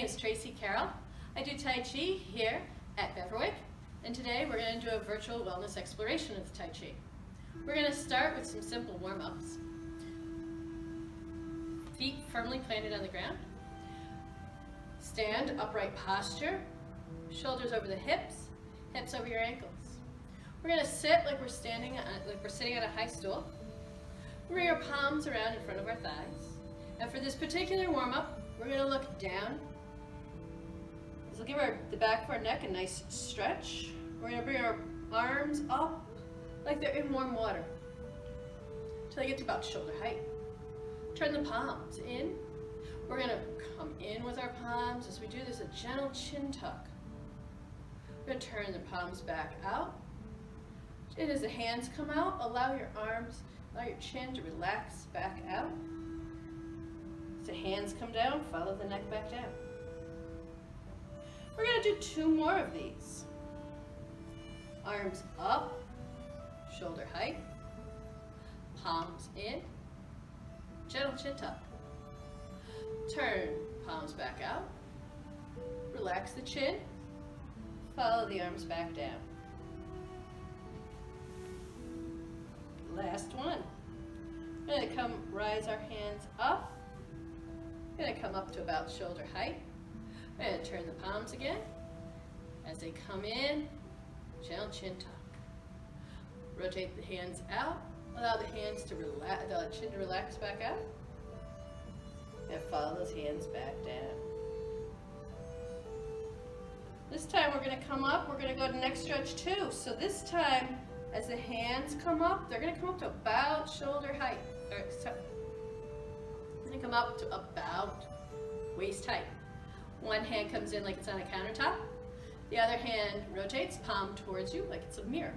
name is Tracey Caroll. I do Tai Chi here at Beverwyck, and today we're going to do a virtual wellness exploration of Tai Chi. We're going to start with some simple warm-ups. Feet firmly planted on the ground. Stand, upright posture, shoulders over the hips, hips over your ankles. We're going to sit like we're sitting on a high stool. Bring our palms around in front of our thighs. And for this particular warm-up, we're going to look down. This will give the back of our neck a nice stretch. We're going to bring our arms up like they're in warm water until they get to about shoulder height. Turn the palms in. We're going to come in with our palms. As we do this, a gentle chin tuck. We're going to turn the palms back out. And as the hands come out, allow your chin to relax back out. As the hands come down, follow the neck back down. We're going to do 2 more of these. Arms up, shoulder height, palms in, gentle chin tuck. Turn palms back out, relax the chin, follow the arms back down. Last one. We're going to rise our hands up. We're going to come up to about shoulder height. We're going to turn the palms again. As they come in, gentle chin tuck. Rotate the hands out. Allow the hands to relax, the chin to relax back out. And follow those hands back down. This time we're going to come up. We're going to go to neck stretch 2. So this time, as the hands come up, they're going to come up to about shoulder height. They're going to come up to about waist height. One hand comes in like it's on a countertop. The other hand rotates, palm towards you like it's a mirror.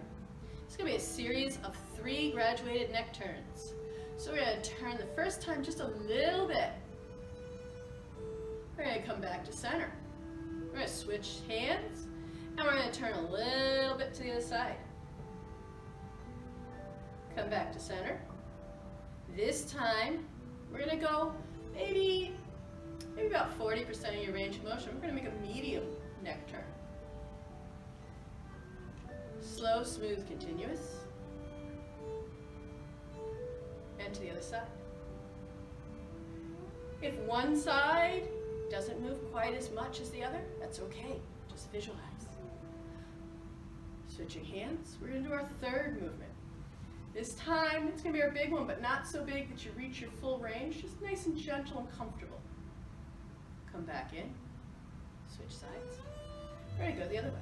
It's going to be a series of 3 graduated neck turns. So we're going to turn the first time just a little bit. We're going to come back to center. We're going to switch hands, and we're going to turn a little bit to the other side. Come back to center. This time, we're going to go maybe about 40% of your range of motion. We're going to make a medium neck turn. Slow, smooth, continuous. And to the other side. If one side doesn't move quite as much as the other, that's okay. Just visualize. Switching hands. We're going to do our 3rd movement. This time, it's going to be our big one, but not so big that you reach your full range. Just nice and gentle and comfortable. Come back in. Switch sides. We're going to go the other way.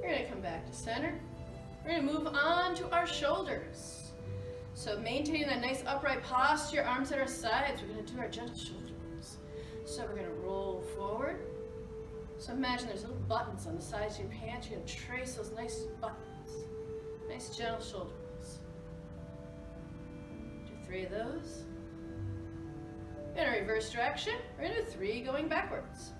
We're going to come back to center. We're going to move on to our shoulders. So maintaining that nice upright posture, arms at our sides, we're going to do our gentle shoulder rolls. So we're going to roll forward. So imagine there's little buttons on the sides of your pants. You're going to trace those nice buttons. Nice gentle shoulder rolls. Do 3 of those. In a reverse direction, we're going to do 3 going backwards.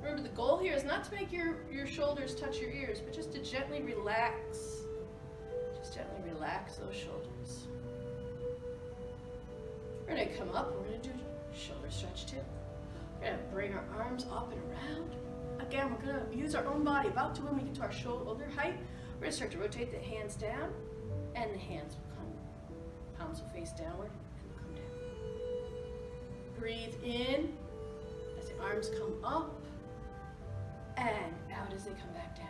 Remember, the goal here is not to make your shoulders touch your ears, but just to gently relax. Just gently relax those shoulders. We're going to come up. We're going to do shoulder stretch 2. We're going to bring our arms up and around. Again, we're going to use our own body. About to when we get to our shoulder height, we're going to start to rotate the hands down, and the hands will come. Palms will face downward, and they'll come down. Breathe in as the arms come up, and out as they come back down.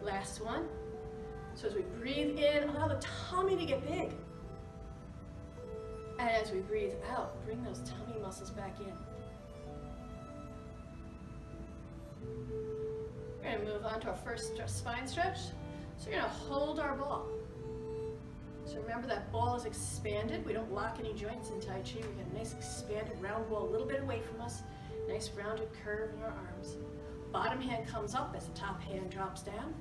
Last one. So as we breathe in, allow the tummy to get big. And as we breathe out, bring those tummy muscles back in. We're going to move on to our first spine stretch. So we're going to hold our ball. So remember that ball is expanded. We don't lock any joints in Tai Chi. We get a nice expanded round ball a little bit away from us. Nice rounded curve in our arms. Bottom hand comes up as the top hand drops down.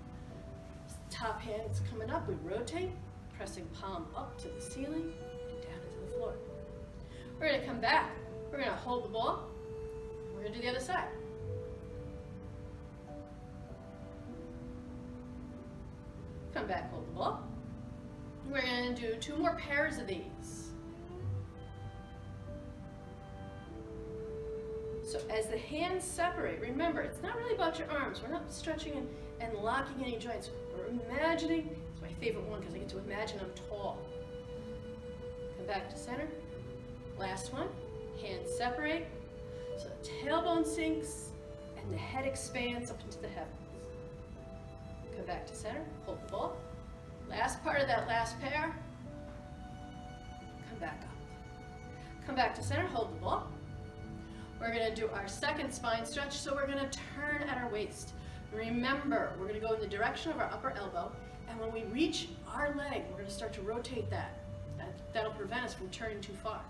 As the top hand is coming up, we rotate, pressing palm up to the ceiling and down into the floor. We're going to come back. We're going to hold the ball. We're going to do the other side. Come back, hold the ball. We're going to do 2 more pairs of these. So as the hands separate, remember, it's not really about your arms. We're not stretching and locking any joints. We're imagining, it's my favorite one because I get to imagine I'm tall. Come back to center. Last one, hands separate. So the tailbone sinks and the head expands up into the heavens. Come back to center, hold the ball. Last part of that last pair. Come back up. Come back to center, hold the ball. We're going to do our second spine stretch, so we're going to turn at our waist. Remember, we're going to go in the direction of our upper elbow, and when we reach our leg, we're going to start to rotate that. That'll prevent us from turning too far.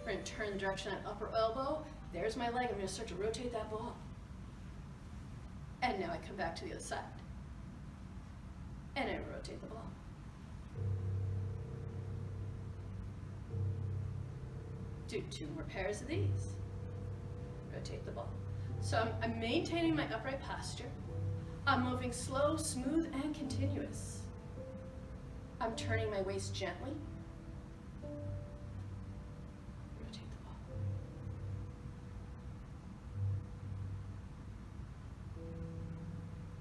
We're going to turn the direction of that upper elbow. There's my leg. I'm going to start to rotate that ball. And now I come back to the other side. And I rotate the ball. Do 2 more pairs of these. Rotate the ball. So I'm maintaining my upright posture. I'm moving slow, smooth, and continuous. I'm turning my waist gently. Rotate the ball.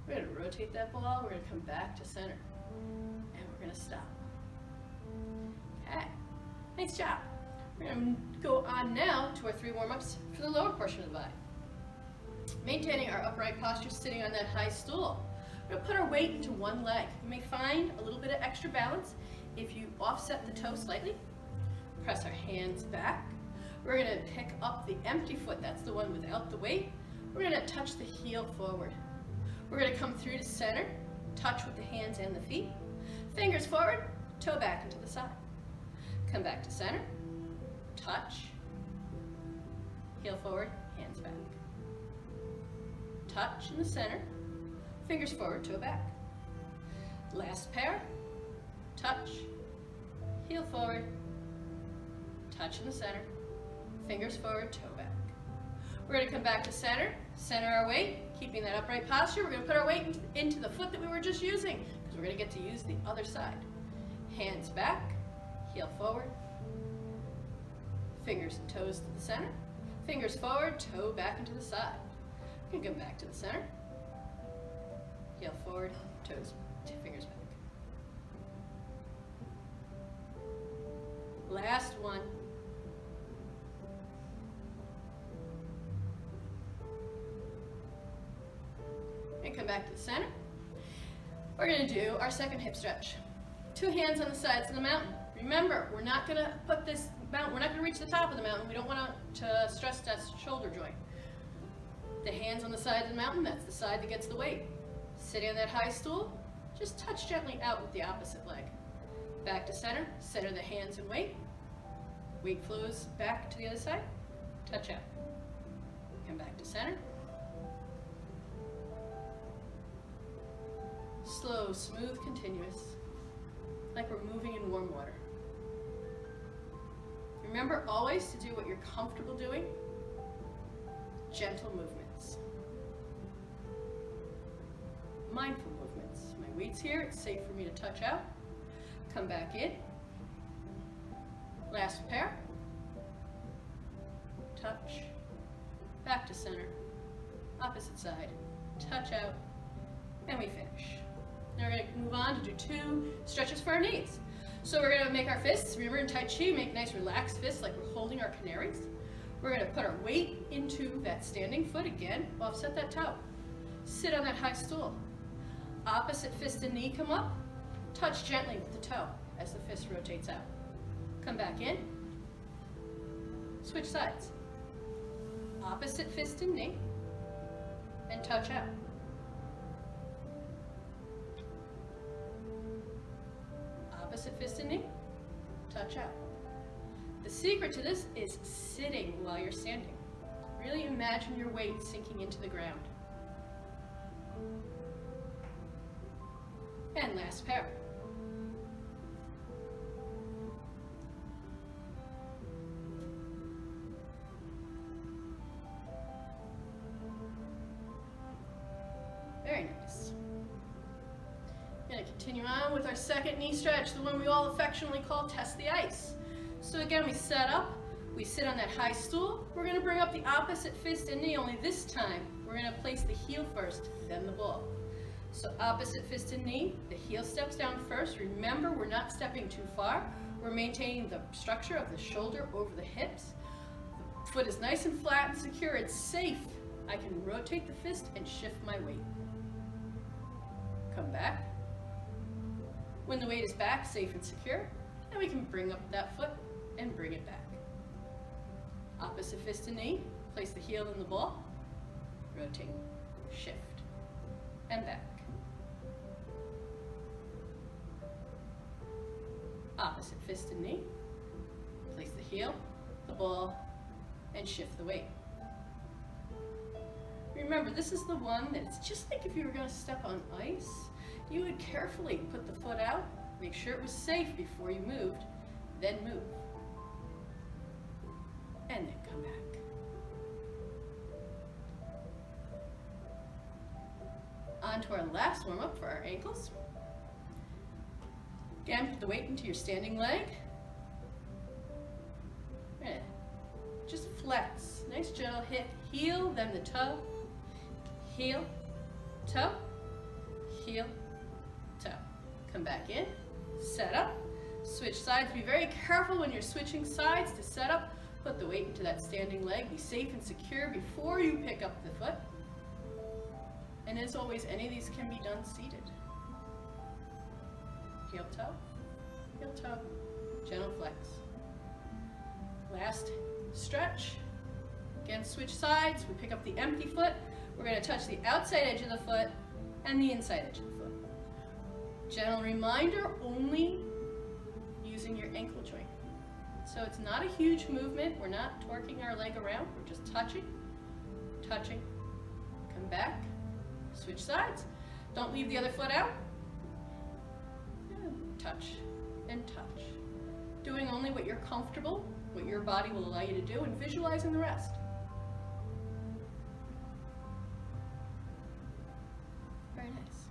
We're going to rotate that ball. We're going to come back to center. And we're going to stop. Okay. Nice job. We're going to go on now to our 3 warm-ups for the lower portion of the body. Maintaining our upright posture, sitting on that high stool. We're going to put our weight into one leg. You may find a little bit of extra balance if you offset the toe slightly. Press our hands back. We're going to pick up the empty foot. That's the one without the weight. We're going to touch the heel forward. We're going to come through to center, touch with the hands and the feet. Fingers forward, toe back into the side. Come back to center, touch, heel forward, hands back. Touch in the center, fingers forward, toe back. Last pair, touch, heel forward, touch in the center, fingers forward, toe back. We're going to come back to center, center our weight, keeping that upright posture. We're going to put our weight into the foot that we were just using because we're going to get to use the other side. Hands back, heel forward, fingers and toes to the center, fingers forward, toe back into the side. We're going to come back to the center, heel forward, toes, fingers back. Last one. And come back to the center. We're going to do our second hip stretch. 2 hands on the sides of the mountain. Remember, we're not going to put this mountain, we're not going to reach the top of the mountain. We don't want to stress that shoulder joint. The hands on the side of the mountain, that's the side that gets the weight. Sitting on that high stool, just touch gently out with the opposite leg. Back to center, center the hands and weight. Weight flows back to the other side, touch out. Come back to center. Slow, smooth, continuous, like we're moving in warm water. Remember always to do what you're comfortable doing. Gentle movements. Mindful movements. My weight's here, it's safe for me to touch out. Come back in. Last pair. Touch. Back to center. Opposite side. Touch out. And we finish. Now we're going to move on to do 2 stretches for our knees. So we're going to make our fists. Remember in Tai Chi, make nice relaxed fists like we're holding our canaries. We're going to put our weight into that standing foot again, offset that toe. Sit on that high stool. Opposite fist and knee come up. Touch gently with the toe as the fist rotates out. Come back in. Switch sides. Opposite fist and knee. And touch out. Opposite fist and knee, touch out. The secret to this is sitting while you're standing. Really imagine your weight sinking into the ground. And last pair. Very nice. I'm going going to continue on with our second knee stretch, the one we all affectionately call test the ice. So again, we set up, we sit on that high stool. We're going to bring up the opposite fist and knee, only this time we're going to place the heel first, then the ball. So opposite fist and knee, the heel steps down first. Remember, we're not stepping too far. We're maintaining the structure of the shoulder over the hips. The foot is nice and flat and secure. It's safe. I can rotate the fist and shift my weight. Come back. When the weight is back, safe and secure, then we can bring up that foot and bring it back. Opposite fist and knee, place the heel in the ball, rotate, shift, and back. Opposite fist and knee, place the heel, the ball, and shift the weight. Remember, this is the one that it's just like if you were going to step on ice. You would carefully put the foot out, make sure it was safe before you moved, then move. And then come back. On to our last warm-up for our ankles. Again, put the weight into your standing leg. Just flex. Nice gentle hip, heel, then the toe. Heel, toe, heel, toe. Come back in, set up, switch sides. Be very careful when you're switching sides to set up. Put the weight into that standing leg. Be safe and secure before you pick up the foot. And as always, any of these can be done seated. Heel, toe, gentle flex. Last stretch. Again, switch sides. We pick up the empty foot. We're going to touch the outside edge of the foot and the inside edge of the foot. Gentle reminder, only using your ankle joint. So it's not a huge movement. We're not torquing our leg around. We're just touching, touching, come back, switch sides. Don't leave the other foot out. And touch and touch. Doing only what you're comfortable, what your body will allow you to do, and visualizing the rest. Very nice.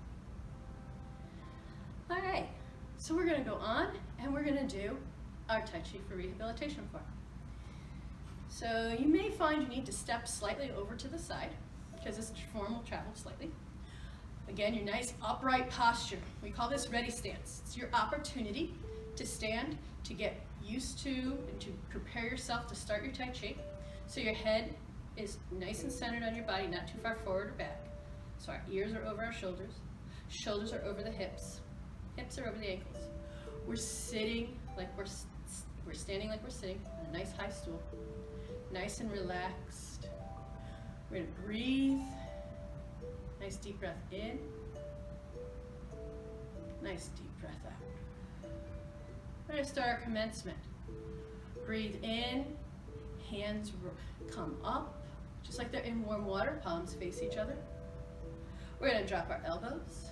All right, so we're going to go on and we're going to do our Tai Chi for rehabilitation form. So you may find you need to step slightly over to the side because this form will travel slightly. Again, your nice upright posture. We call this ready stance. It's your opportunity to stand, to get used to, and to prepare yourself to start your Tai Chi. So your head is nice and centered on your body, not too far forward or back. So our ears are over our shoulders. Shoulders are over the hips. Hips are over the ankles. We're sitting like we're standing like we're sitting on a nice high stool. Nice and relaxed. We're going to breathe. Nice deep breath in. Nice deep breath out. We're going to start our commencement. Breathe in. Hands come up. Just like they're in warm water. Palms face each other. We're going to drop our elbows.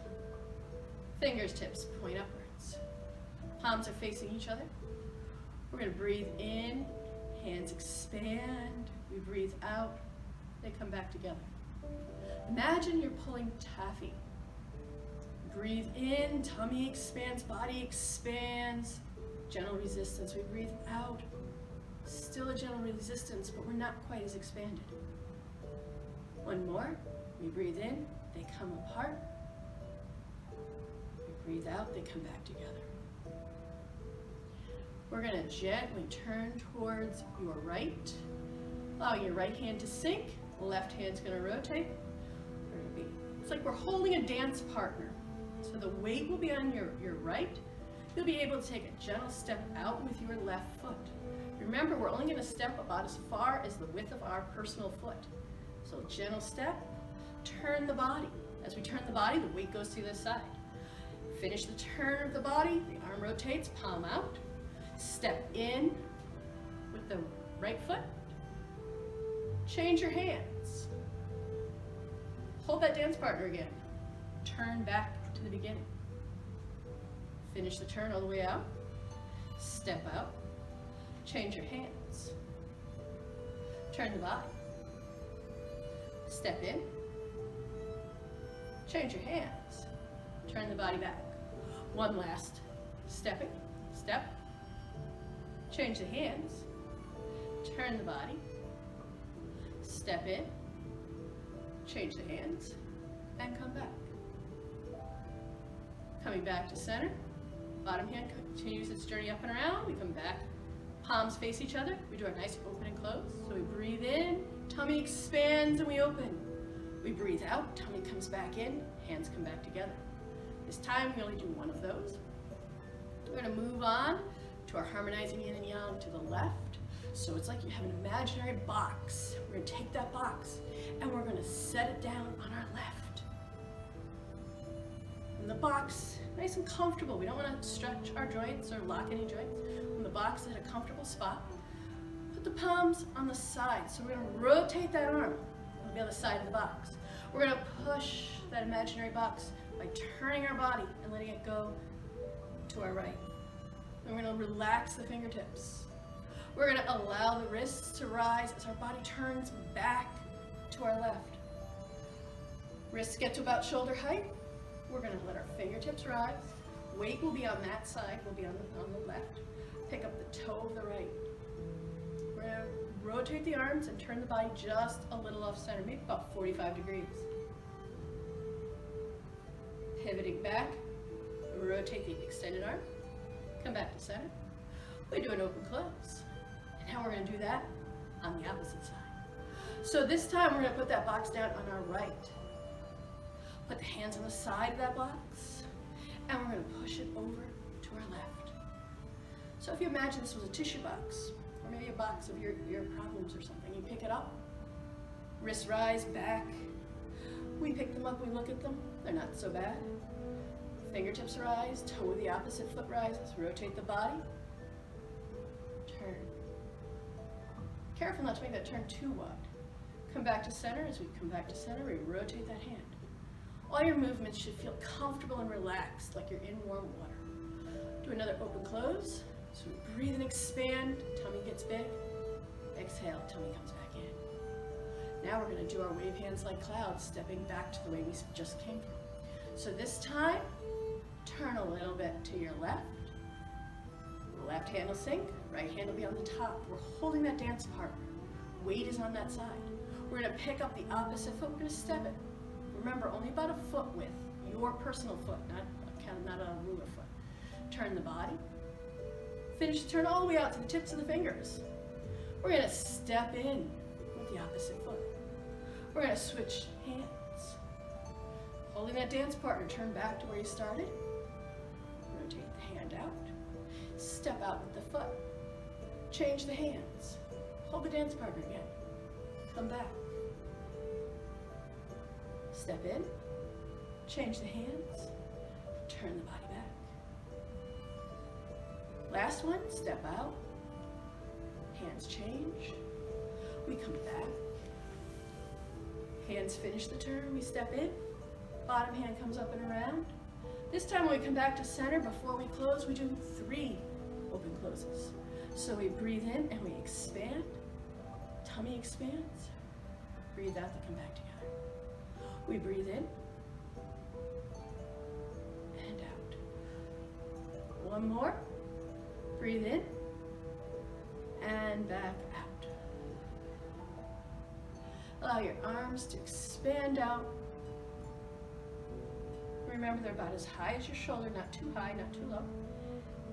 Fingertips point upwards. Palms are facing each other. We're going to breathe in. Hands expand. We breathe out. They come back together. Imagine you're pulling taffy. Breathe in, tummy expands, body expands. Gentle resistance. We breathe out. Still a gentle resistance, but we're not quite as expanded. One more. We breathe in, they come apart. We breathe out, they come back together. We're going to gently turn towards your right. Allowing your right hand to sink. Left hand's going to rotate. It's like we're holding a dance partner. So the weight will be on your right. You'll be able to take a gentle step out with your left foot. Remember, we're only going to step about as far as the width of our personal foot. So gentle step, turn the body. As we turn the body, the weight goes to the side. Finish the turn of the body, the arm rotates, palm out. Step in with the right foot. Change your hands. Hold that dance partner again. Turn back to the beginning. Finish the turn all the way out. Step out. Change your hands. Turn the body. Step in. Change your hands. Turn the body back. One last stepping, step, change the hands, turn the body, step in, change the hands, and come back. Coming back to center, bottom hand continues its journey up and around. We come back, palms face each other. We do our nice open and close. So we breathe in, tummy expands and we open. We breathe out, tummy comes back in, hands come back together. This time we only do one of those. We're going to move on to our harmonizing yin and yang to the left. So it's like you have an imaginary box. We're going to take that box and we're going to set it down on our left. In the box, nice and comfortable. We don't want to stretch our joints or lock any joints. In the box at a comfortable spot. Put the palms on the side. So we're going to rotate that arm on the other side of the box. We're going to push that imaginary box by turning our body and letting it go to our right. And we're going to relax the fingertips. We're going to allow the wrists to rise as our body turns back to our left. Wrists get to about shoulder height. We're going to let our fingertips rise. Weight will be on that side, will be on the left. Pick up the toe of the right. We're going to rotate the arms and turn the body just a little off center, maybe about 45 degrees. Pivoting back, rotate the extended arm, come back to center. We do an open close. And now we're going to do that on the opposite side. So this time we're going to put that box down on our right. Put the hands on the side of that box, and we're going to push it over to our left. So if you imagine this was a tissue box, or maybe a box of your problems or something, you pick it up, wrists rise back. We pick them up, we look at them, they're not so bad. Fingertips rise, toe of the opposite foot rises, rotate the body, turn. Careful not to make that turn too wide. Come back to center. As we come back to center, we rotate that hand. All your movements should feel comfortable and relaxed, like you're in warm water. Do another open close. So we breathe and expand, tummy gets big. Exhale, tummy comes back in. Now we're going to do our wave hands like clouds, stepping back to the way we just came from. So this time, turn a little bit to your left. Left hand will sink, right hand will be on the top. We're holding that dance partner. Weight is on that side. We're going to pick up the opposite foot, we're going to step it. Remember, only about a foot width, your personal foot, not a ruler foot. Turn the body. Finish the turn all the way out to the tips of the fingers. We're going to step in with the opposite foot. We're going to switch hands. Holding that dance partner, turn back to where you started. Rotate the hand out. Step out with the foot. Change the hands. Hold the dance partner again. Come back. Step in, change the hands, turn the body back. Last one, step out, hands change, we come back. Hands finish the turn, we step in, bottom hand comes up and around. This time when we come back to center, before we close, we do 3 open closes. So we breathe in and we expand, tummy expands, breathe out to come back together. We breathe in and out. One more. Breathe in and back out. Allow your arms to expand out. Remember, they're about as high as your shoulder, not too high, not too low.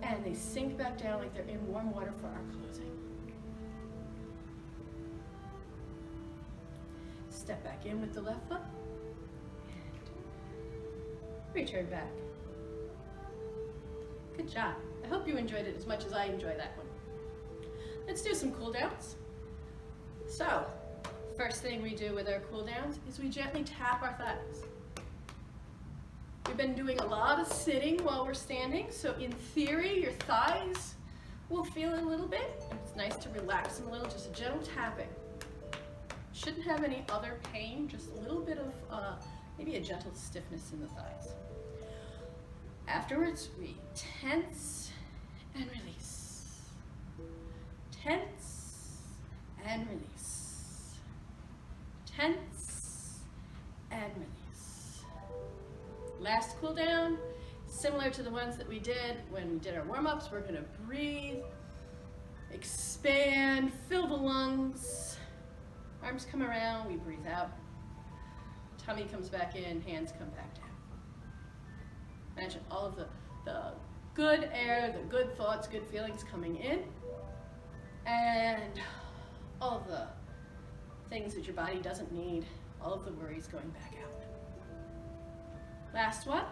And they sink back down like they're in warm water for our closing. Step back in with the left foot. Return back. Good job. I hope you enjoyed it as much as I enjoy that one. Let's do some cool downs. So, first thing we do with our cool downs is we gently tap our thighs. We've been doing a lot of sitting while we're standing, so in theory, your thighs will feel a little bit. It's nice to relax them a little, just a gentle tapping. Shouldn't have any other pain, just a little bit of maybe a gentle stiffness in the thighs. Afterwards, we tense and release. Tense and release. Tense and release. Last cool down Similar to the ones that we did when we did our warm-ups, we're gonna breathe, expand, fill the lungs. Arms come around, we breathe out. Tummy comes back in, hands come back down. Imagine all of the good air, the good thoughts, good feelings coming in, and all of the things that your body doesn't need, all of the worries going back out. Last one.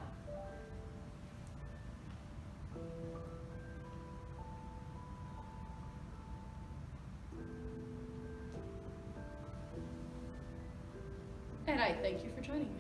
And I thank you for joining me.